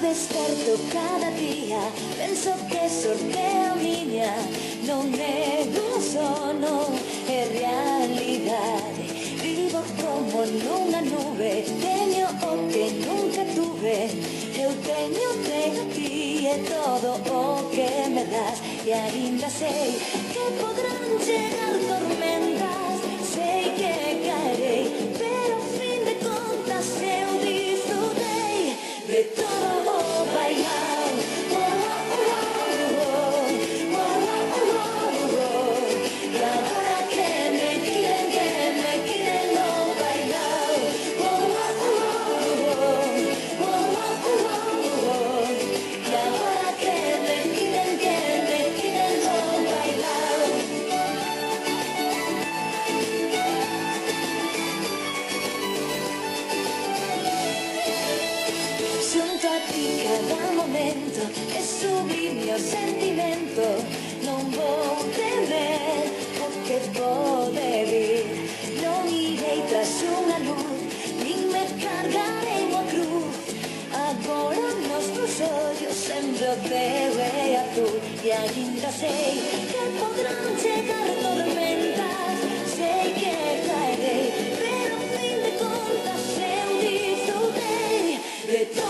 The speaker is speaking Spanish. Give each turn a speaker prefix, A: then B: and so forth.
A: desperto cada día, penso que sorteo miña, non é un sono, é realidade. Vivo como nunha nube, teño o que nunca tuve, eu teño de ti e todo o que me das, e ainda sei que podrán chegar tormentas, sei que caerei, pero a fin de contas eu disfrutei de todo o bailao. E agora que me quieren no bailao. E agora que me quieren no bailao. Xunto a ti cada momento é sublime o sentimento, non vou temer o que pode vir, non irei tras unha luz, nin me cargarei unha cruz. Agora nos meus ollos sempre o ceo é azul, e ainda sei que podrán chegar tormentas, sei que caerei, pero a fin de contas eu disfrutei de todo.